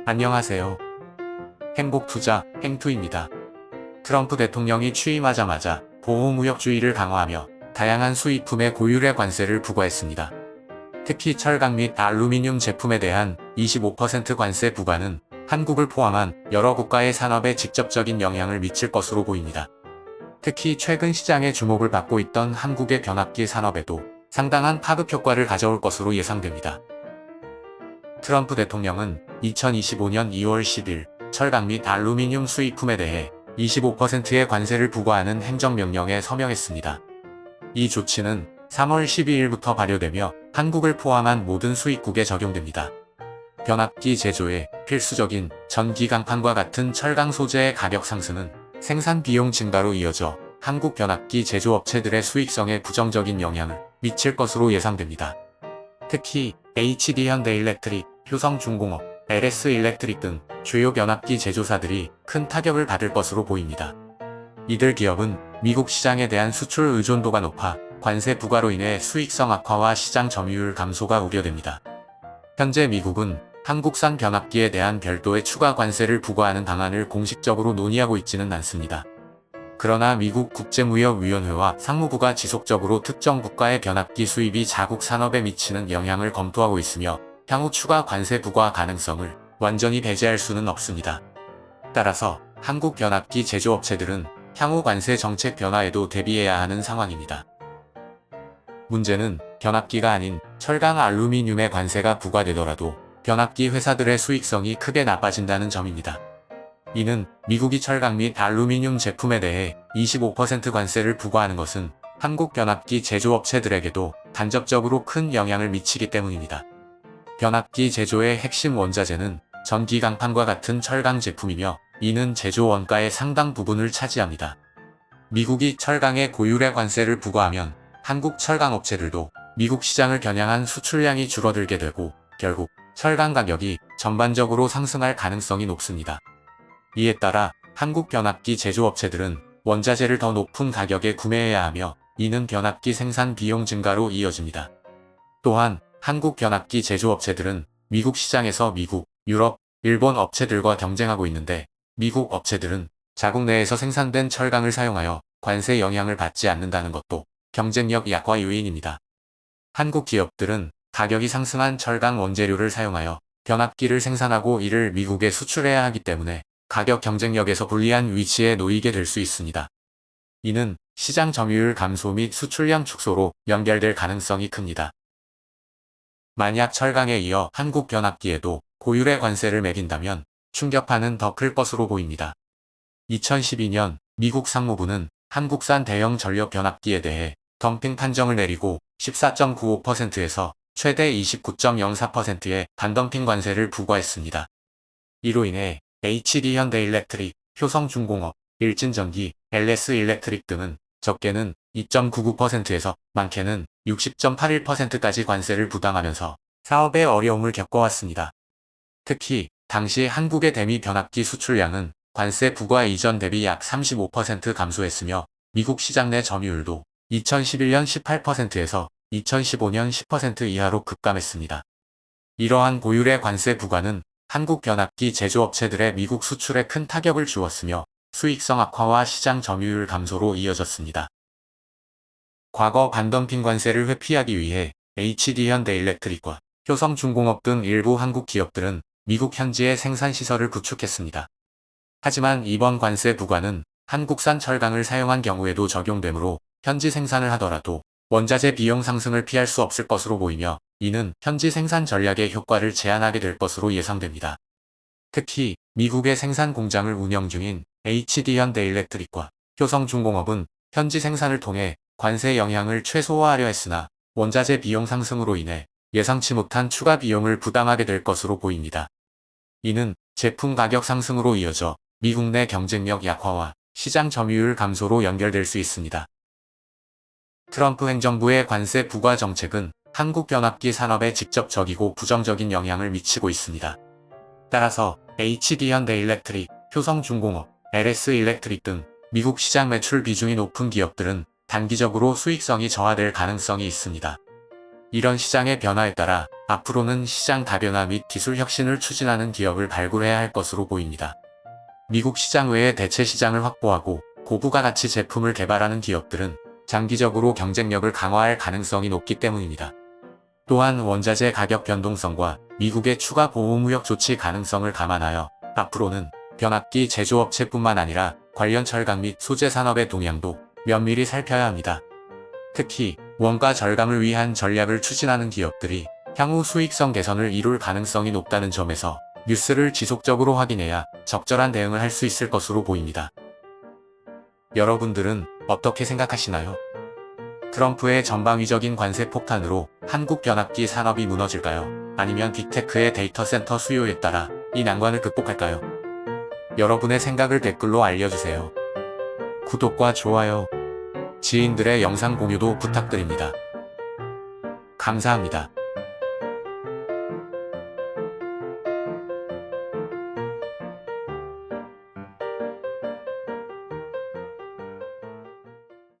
안녕하세요. 행복투자, 행투입니다. 트럼프 대통령이 취임하자마자 보호무역주의를 강화하며 다양한 수입품에 고율의 관세를 부과했습니다. 특히 철강 및 알루미늄 제품에 대한 25% 관세 부과는 한국을 포함한 여러 국가의 산업에 직접적인 영향을 미칠 것으로 보입니다. 특히 최근 시장에 주목을 받고 있던 한국의 변압기 산업에도 상당한 파급 효과를 가져올 것으로 예상됩니다. 트럼프 대통령은 2025년 2월 10일 철강 및 알루미늄 수입품에 대해 25%의 관세를 부과하는 행정명령에 서명했습니다. 이 조치는 3월 12일부터 발효되며 한국을 포함한 모든 수입국에 적용됩니다. 변압기 제조에 필수적인 전기 강판과 같은 철강 소재의 가격 상승은 생산 비용 증가로 이어져 한국 변압기 제조업체들의 수익성에 부정적인 영향을 미칠 것으로 예상됩니다. 특히 HD 현대일렉트릭, 효성중공업, LS일렉트릭 등 주요 변압기 제조사들이 큰 타격을 받을 것으로 보입니다. 이들 기업은 미국 시장에 대한 수출 의존도가 높아 관세 부과로 인해 수익성 악화와 시장 점유율 감소가 우려됩니다. 현재 미국은 한국산 변압기에 대한 별도의 추가 관세를 부과하는 방안을 공식적으로 논의하고 있지는 않습니다. 그러나 미국 국제무역위원회와 상무부가 지속적으로 특정 국가의 변압기 수입이 자국 산업에 미치는 영향을 검토하고 있으며 향후 추가 관세 부과 가능성을 완전히 배제할 수는 없습니다. 따라서 한국 변압기 제조업체들은 향후 관세 정책 변화에도 대비해야 하는 상황입니다. 문제는 변압기가 아닌 철강 알루미늄의 관세가 부과되더라도 변압기 회사들의 수익성이 크게 나빠진다는 점입니다. 이는 미국이 철강 및 알루미늄 제품에 대해 25% 관세를 부과하는 것은 한국 변압기 제조업체들에게도 간접적으로 큰 영향을 미치기 때문입니다. 변압기 제조의 핵심 원자재는 전기 강판과 같은 철강 제품이며 이는 제조 원가의 상당 부분을 차지합니다. 미국이 철강에 고율의 관세를 부과하면 한국 철강업체들도 미국 시장을 겨냥한 수출량이 줄어들게 되고 결국 철강 가격이 전반적으로 상승할 가능성이 높습니다. 이에 따라 한국 변압기 제조업체들은 원자재를 더 높은 가격에 구매해야 하며 이는 변압기 생산 비용 증가로 이어집니다. 또한 한국 변압기 제조업체들은 미국 시장에서 미국, 유럽, 일본 업체들과 경쟁하고 있는데 미국 업체들은 자국 내에서 생산된 철강을 사용하여 관세 영향을 받지 않는다는 것도 경쟁력 약화 요인입니다. 한국 기업들은 가격이 상승한 철강 원재료를 사용하여 변압기를 생산하고 이를 미국에 수출해야 하기 때문에 가격 경쟁력에서 불리한 위치에 놓이게 될 수 있습니다. 이는 시장 점유율 감소 및 수출량 축소로 연결될 가능성이 큽니다. 만약 철강에 이어 한국 변압기에도 고율의 관세를 매긴다면 충격파는 더 클 것으로 보입니다. 2012년 미국 상무부는 한국산 대형 전력 변압기에 대해 덤핑 판정을 내리고 14.95%에서 최대 29.04%의 반덤핑 관세를 부과했습니다. 이로 인해 HD현대일렉트릭, 효성중공업, 일진전기, LS일렉트릭 등은 적게는 2.99%에서 많게는 60.81%까지 관세를 부담하면서 사업에 어려움을 겪어왔습니다. 특히 당시 한국의 대미 변압기 수출량은 관세 부과 이전 대비 약 35% 감소했으며 미국 시장 내 점유율도 2011년 18%에서 2015년 10% 이하로 급감했습니다. 이러한 고율의 관세 부과는 한국 변압기 제조업체들의 미국 수출에 큰 타격을 주었으며 수익성 악화와 시장 점유율 감소로 이어졌습니다. 과거 반덤핑 관세를 회피하기 위해 HD현대일렉트릭과 효성중공업 등 일부 한국 기업들은 미국 현지에 생산시설을 구축했습니다. 하지만 이번 관세 부과는 한국산 철강을 사용한 경우에도 적용되므로 현지 생산을 하더라도 원자재 비용 상승을 피할 수 없을 것으로 보이며 이는 현지 생산 전략의 효과를 제한하게 될 것으로 예상됩니다. 특히 미국의 생산 공장을 운영 중인 HD현대일렉트릭과 효성중공업은 현지 생산을 통해 관세 영향을 최소화하려 했으나 원자재 비용 상승으로 인해 예상치 못한 추가 비용을 부담하게 될 것으로 보입니다. 이는 제품 가격 상승으로 이어져 미국 내 경쟁력 약화와 시장 점유율 감소로 연결될 수 있습니다. 트럼프 행정부의 관세 부과 정책은 한국 변압기 산업에 직접적이고 부정적인 영향을 미치고 있습니다. 따라서 HD현대일렉트릭, 효성중공업, LS일렉트릭 등 미국 시장 매출 비중이 높은 기업들은 단기적으로 수익성이 저하될 가능성이 있습니다. 이런 시장의 변화에 따라 앞으로는 시장 다변화 및 기술 혁신을 추진하는 기업을 발굴해야 할 것으로 보입니다. 미국 시장 외에 대체 시장을 확보하고 고부가 가치 제품을 개발하는 기업들은 장기적으로 경쟁력을 강화할 가능성이 높기 때문입니다. 또한 원자재 가격 변동성과 미국의 추가 보호무역 조치 가능성을 감안하여 앞으로는 변압기 제조업체뿐만 아니라 관련 철강 및 소재 산업의 동향도 면밀히 살펴야 합니다. 특히 원가 절감을 위한 전략을 추진하는 기업들이 향후 수익성 개선을 이룰 가능성이 높다는 점에서 뉴스를 지속적으로 확인해야 적절한 대응을 할 수 있을 것으로 보입니다. 여러분들은 어떻게 생각하시나요? 트럼프의 전방위적인 관세 폭탄으로 한국 변압기 산업이 무너질까요? 아니면 빅테크의 데이터 센터 수요에 따라 이 난관을 극복할까요? 여러분의 생각을 댓글로 알려주세요. 구독과 좋아요, 지인들의 영상 공유도 부탁드립니다. 감사합니다.